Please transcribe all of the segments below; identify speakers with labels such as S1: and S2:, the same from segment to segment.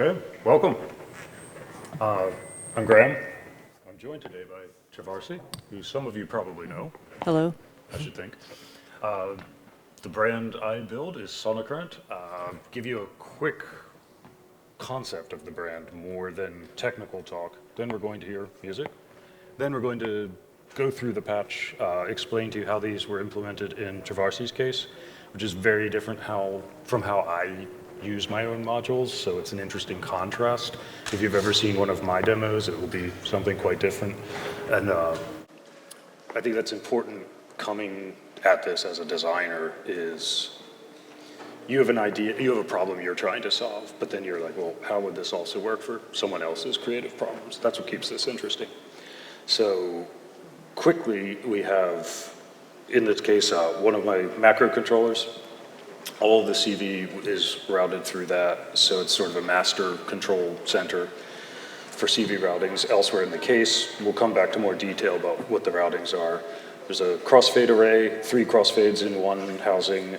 S1: Okay, welcome. I'm Graham. I'm joined today by Travarsi, who some of you probably know.
S2: Hello.
S1: I should think. The brand I build is Sonocurrent. Give you a quick concept of the brand more than technical talk. Then we're going to hear music. Then we're going to go through the patch, explain to you how these were implemented in Travarsi's case, which is very different from how I use my own modules, so it's an interesting contrast. If you've ever seen one of my demos, it will be something quite different. And I think that's important coming at this as a designer is you have an idea, you have a problem you're trying to solve, but then you're like, well, how would this also work for someone else's creative problems? That's what keeps this interesting. So quickly, we have, in this case, one of my macro controllers. All of the CV is routed through that, so it's sort of a master control center for CV routings. Elsewhere in the case, we'll come back to more detail about what the routings are. There's a crossfade array, 3 crossfades in one housing.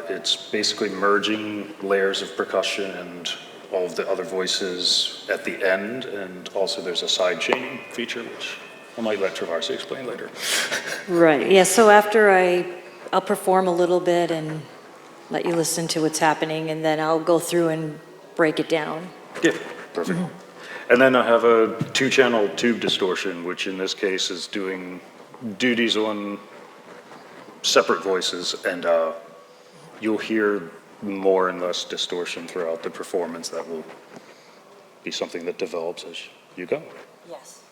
S1: It's basically merging layers of percussion and all of the other voices at the end, and also there's a side chaining feature, which I might let Travarsi explain later.
S2: Right, yeah, so after I'll perform a little bit and let you listen to what's happening, and then I'll go through and break it down.
S1: Yeah, perfect. And then I have a 2-channel tube distortion, which in this case is doing duties on separate voices, and you'll hear more and less distortion throughout the performance. That will be something that develops as you go.
S2: Yes,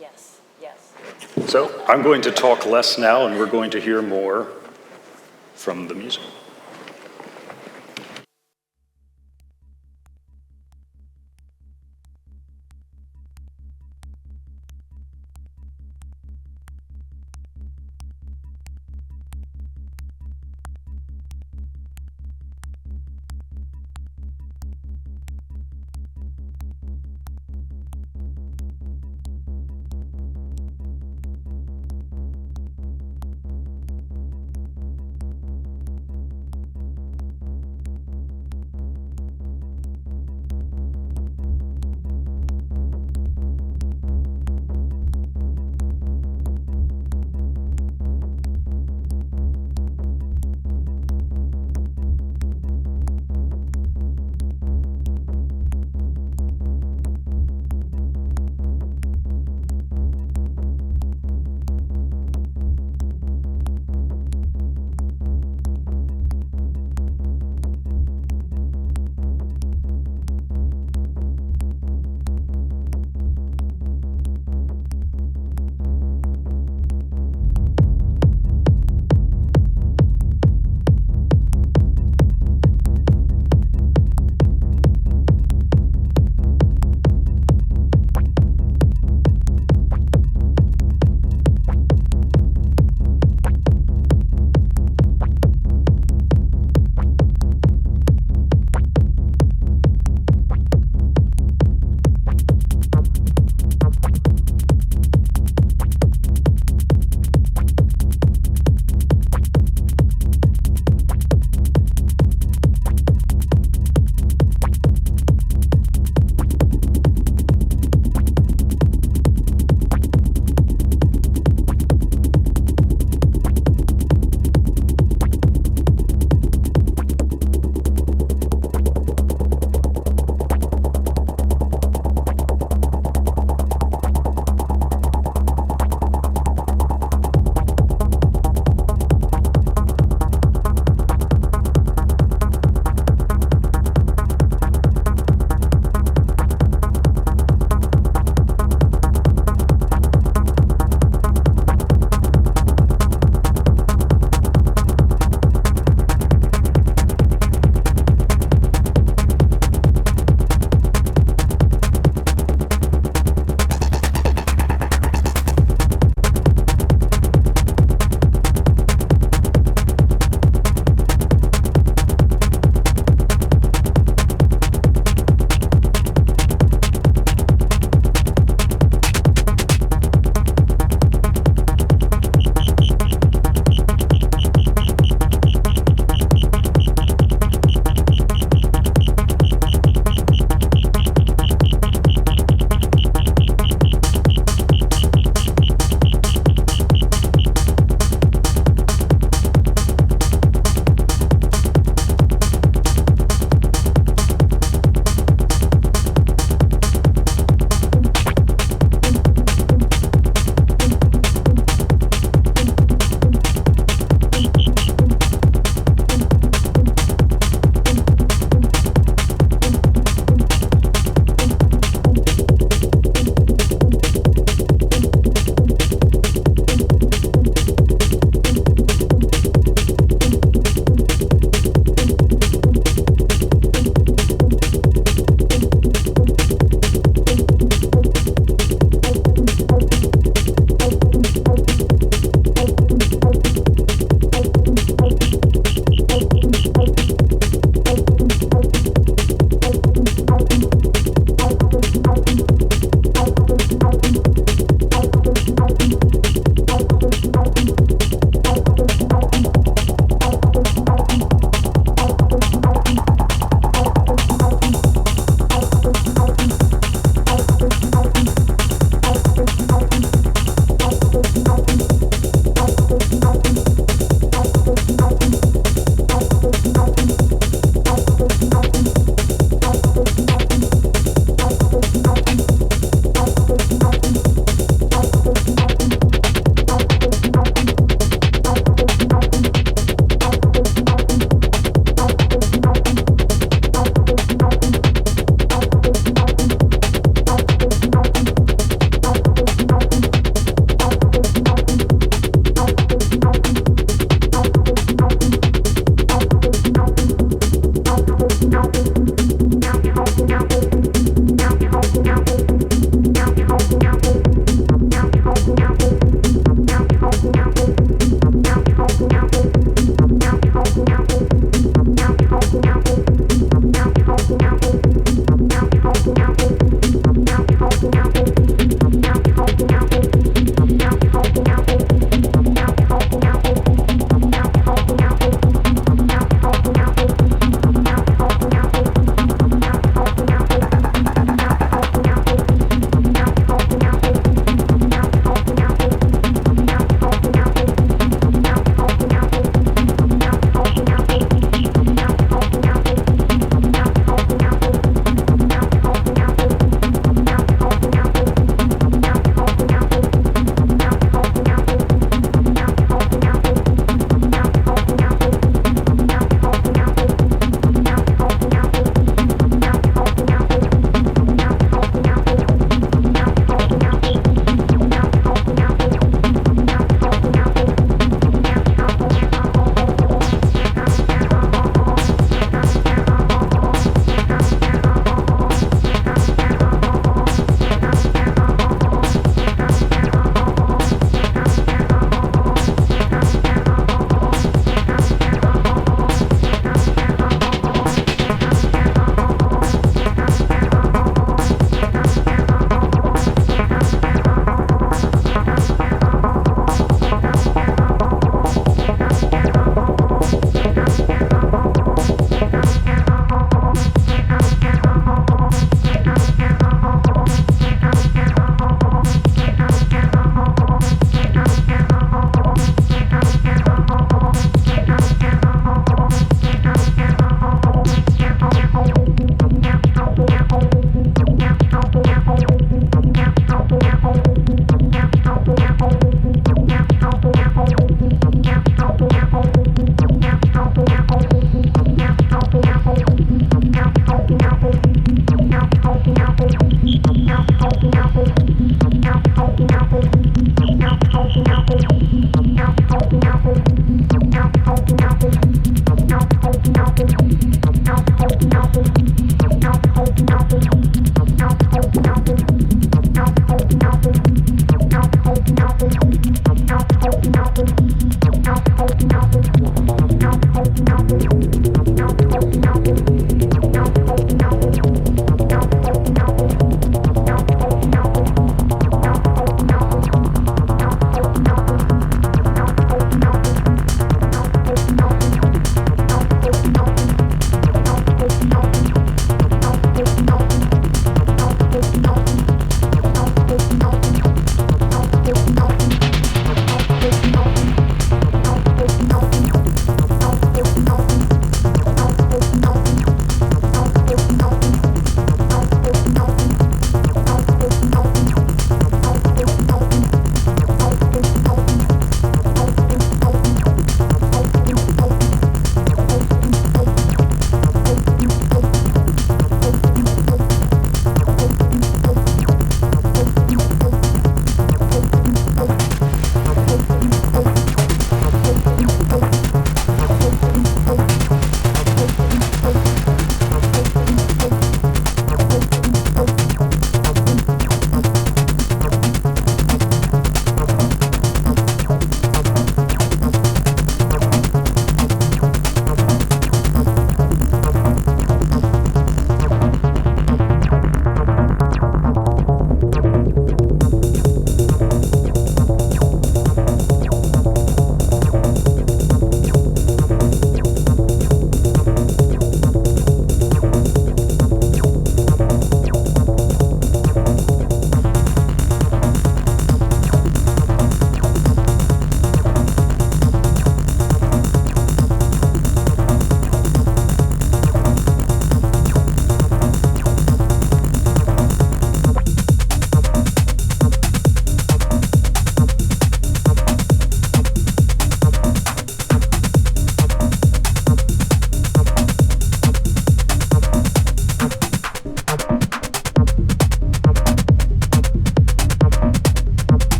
S2: yes, yes.
S1: So I'm going to talk less now, and we're going to hear more from the music.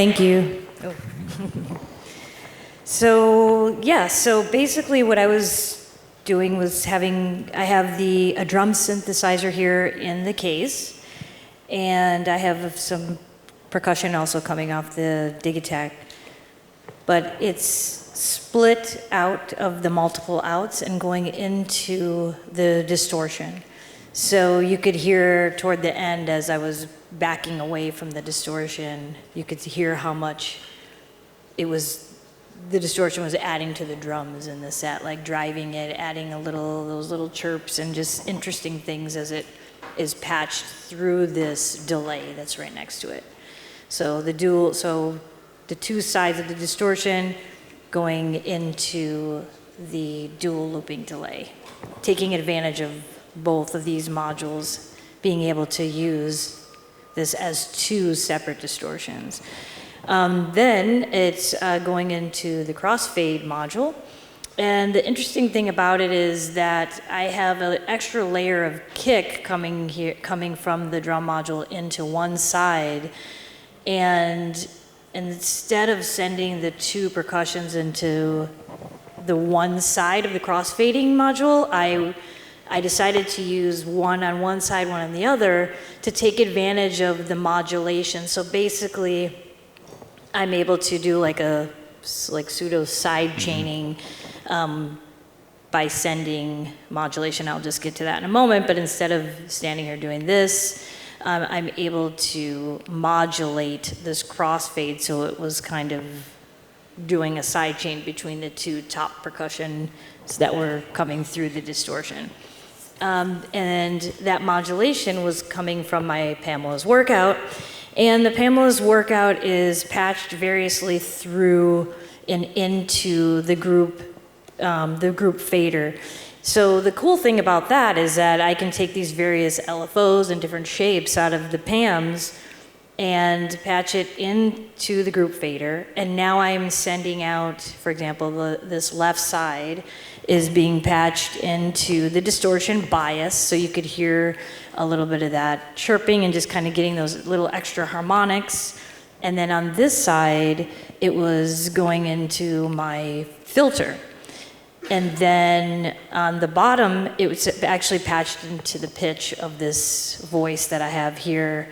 S2: Thank you. Oh. So, yeah, so basically what I was doing was I have a drum synthesizer here in the case, and I have some percussion also coming off the Digitech, but it's split out of the multiple outs and going into the distortion. So you could hear toward the end, as I was backing away from the distortion, you could hear how much the distortion was adding to the drums in the set, like driving it, adding those little chirps and just interesting things as it is patched through this delay that's right next to it. So the two sides of the distortion going into the dual looping delay, taking advantage of both of these modules, being able to use this as two separate distortions. Then it's going into the crossfade module. And the interesting thing about it is that I have an extra layer of kick coming from the drum module into one side. And instead of sending the two percussions into the one side of the crossfading module, I decided to use one on one side, one on the other to take advantage of the modulation. So basically, I'm able to do like pseudo side chaining by sending modulation. I'll just get to that in a moment, but instead of standing here doing this, I'm able to modulate this crossfade, so it was kind of doing a side chain between the two top percussions that were coming through the distortion. And that modulation was coming from my Pamela's workout, and the Pamela's workout is patched variously through and into the group fader. So the cool thing about that is that I can take these various LFOs and different shapes out of the PAMs and patch it into the group fader. And now I'm sending out, for example, this left side is being patched into the distortion bias, so you could hear a little bit of that chirping and just kind of getting those little extra harmonics. And then on this side, it was going into my filter. And then on the bottom, it was actually patched into the pitch of this voice that I have here.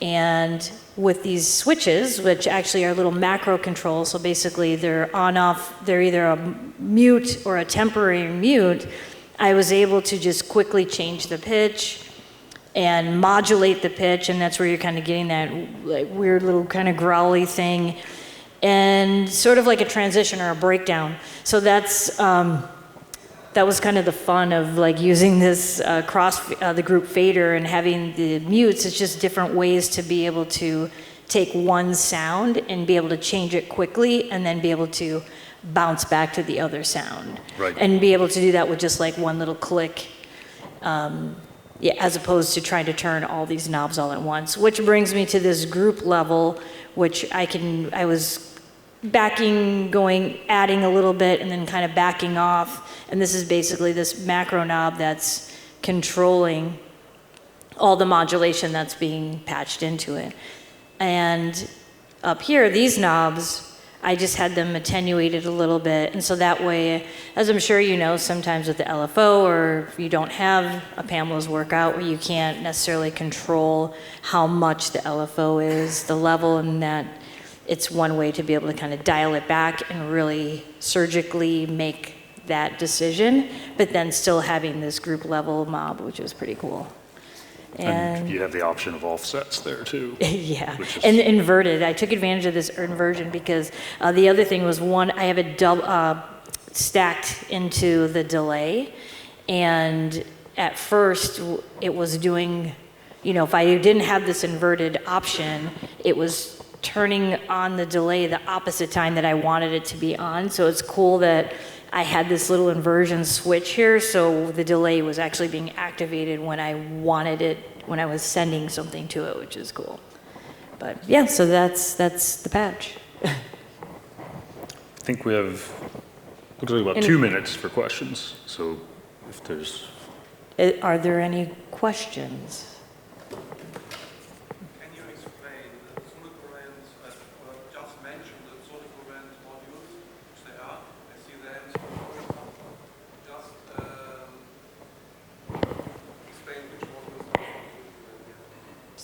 S2: And with these switches, which actually are little macro controls, so basically they're on off, they're either a mute or a temporary mute, I was able to just quickly change the pitch and modulate the pitch, and that's where you're kind of getting that like weird little kind of growly thing, and sort of like a transition or a breakdown. So that's that was kind of the fun of like using this the group fader and having the mutes. It's just different ways to be able to take one sound and be able to change it quickly and then be able to bounce back to the other sound.
S1: Right.
S2: And be able to do that with just like one little click, as opposed to trying to turn all these knobs all at once, which brings me to this group level, which I was adding a little bit and then kind of backing off. And this is basically this macro knob that's controlling all the modulation that's being patched into it. And up here, these knobs, I just had them attenuated a little bit. And so that way, as I'm sure you know, sometimes with the LFO, or if you don't have a Pamela's workout where you can't necessarily control how much the LFO is, the level, and that it's one way to be able to kind of dial it back and really surgically make that decision, but then still having this group level mob, which was pretty cool.
S1: And you have the option of offsets there too.
S2: Yeah, and inverted. I took advantage of this inversion because the other thing was I have it stacked into the delay, and at first it was doing, if I didn't have this inverted option, it was turning on the delay the opposite time that I wanted it to be on. So it's cool that I had this little inversion switch here, so the delay was actually being activated when I wanted it, when I was sending something to it, which is cool. But yeah, so that's the patch.
S1: I think we have, looks like about 2 minutes for questions. So if there's...
S2: Are there any questions?
S3: Can you explain Sonocurrent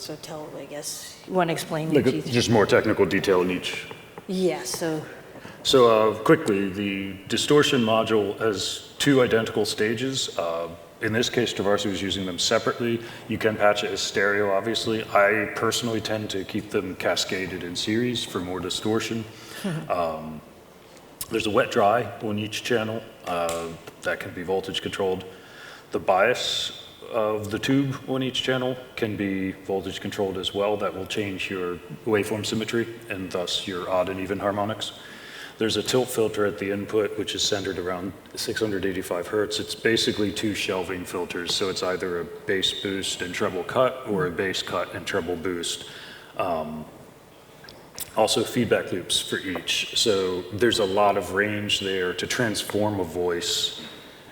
S2: So tell, I guess, you want to explain
S1: Like
S2: each?
S1: just more technical detail in each.
S2: Yeah, so,
S1: So quickly, the distortion module has two identical stages. In this case, Travarsi was using them separately. You can patch it as stereo, obviously. I personally tend to keep them cascaded in series for more distortion. There's a wet dry on each channel that can be voltage controlled. The bias of the tube on each channel can be voltage controlled as well. That will change your waveform symmetry and thus your odd and even harmonics. There's a tilt filter at the input, which is centered around 685 hertz. It's basically two shelving filters, so it's either a bass boost and treble cut or a bass cut and treble boost. Also feedback loops for each. So there's a lot of range there to transform a voice.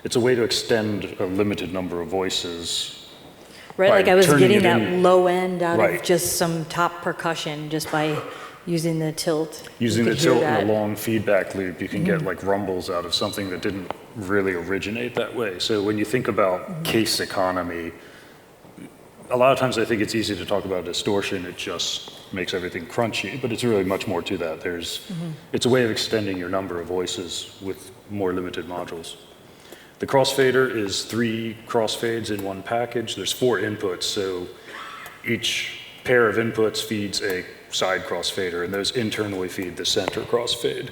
S1: It's a way to extend a limited number of voices.
S2: right,
S1: by
S2: like I was
S1: turning
S2: getting
S1: it
S2: that
S1: in-
S2: low end out
S1: Right.
S2: of just some top percussion, just by using the tilt.
S1: Using
S2: You
S1: the
S2: could hear
S1: tilt and
S2: that.
S1: a long feedback loop, you can get like rumbles out of something that didn't really originate that way. So when you think about case economy, a lot of times I think it's easy to talk about distortion. It just makes everything crunchy, but it's really much more to that. It's a way of extending your number of voices with more limited modules. The crossfader is 3 crossfades in one package. There's 4 inputs, so each pair of inputs feeds a side crossfader, and those internally feed the center crossfade.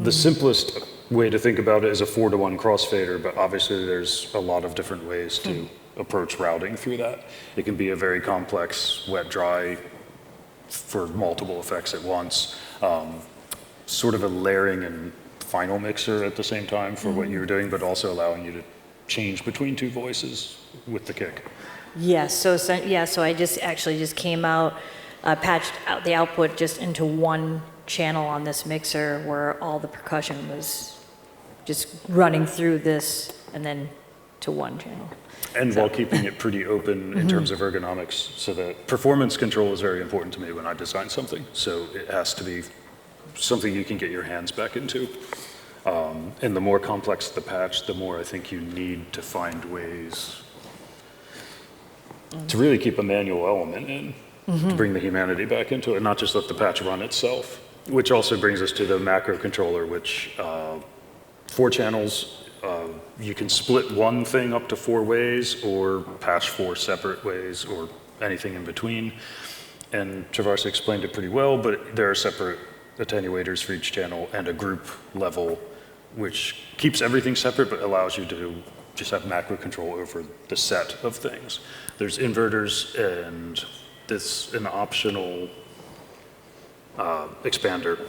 S1: The simplest way to think about it is a 4-to-1 crossfader, but obviously there's a lot of different ways to approach routing through that. It can be a very complex wet-dry for multiple effects at once, sort of a layering and final mixer at the same time for what you were doing, but also allowing you to change between 2 voices with the kick.
S2: Yes, so I just came out, patched out the output just into one channel on this mixer where all the percussion was just running through this and then to one channel.
S1: And while keeping it pretty open in terms of ergonomics, so that performance control is very important to me when I design something. So it has to be something you can get your hands back into. And the more complex the patch, the more I think you need to find ways to really keep a manual element in, to bring the humanity back into it, and not just let the patch run itself. Which also brings us to the macro controller, which 4 channels, you can split one thing up to 4 ways or patch 4 separate ways or anything in between. And Travarsi explained it pretty well, but there are separate attenuators for each channel and a group level, which keeps everything separate but allows you to just have macro control over the set of things. There's inverters and an optional expander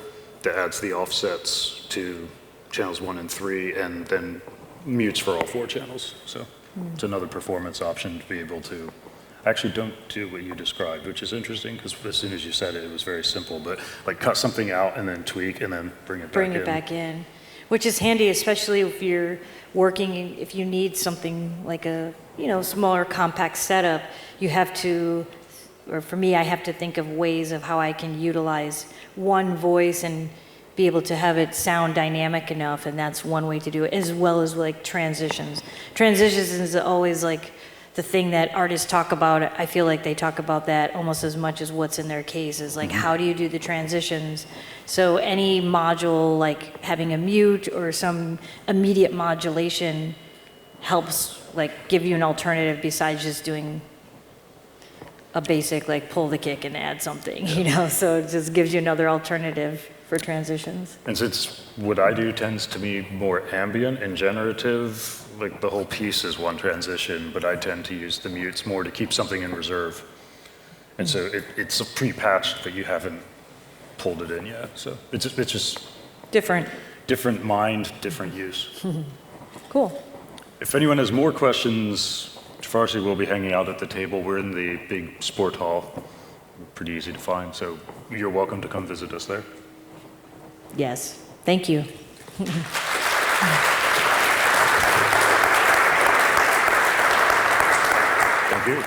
S1: that adds the offsets to channels 1 and 3 and then mutes for all 4 channels. So it's another performance option to be able to actually don't do what you described, which is interesting because as soon as you said it, it was very simple, but like cut something out and then tweak and then bring it back in.
S2: Bring it back in, which is handy, especially if you're working, if you need something like a, smaller compact setup, you have to, or for me, I have to think of ways of how I can utilize one voice and be able to have it sound dynamic enough, and that's one way to do it, as well as like transitions. Transitions is always like the thing that artists talk about. I feel like they talk about that almost as much as what's in their case is like, how do you do the transitions? So any module, like having a mute or some immediate modulation helps like give you an alternative besides just doing a basic like pull the kick and add something, so it just gives you another alternative for transitions.
S1: And since what I do tends to be more ambient and generative, like the whole piece is one transition, but I tend to use the mutes more to keep something in reserve. And so it's a pre-patched, but you haven't pulled it in yet. So it's just different mind, different use.
S2: Cool.
S1: If anyone has more questions, Travarsi will be hanging out at the table. We're in the big sport hall. Pretty easy to find, so you're welcome to come visit us there.
S2: Yes. Thank you.
S1: Thank you.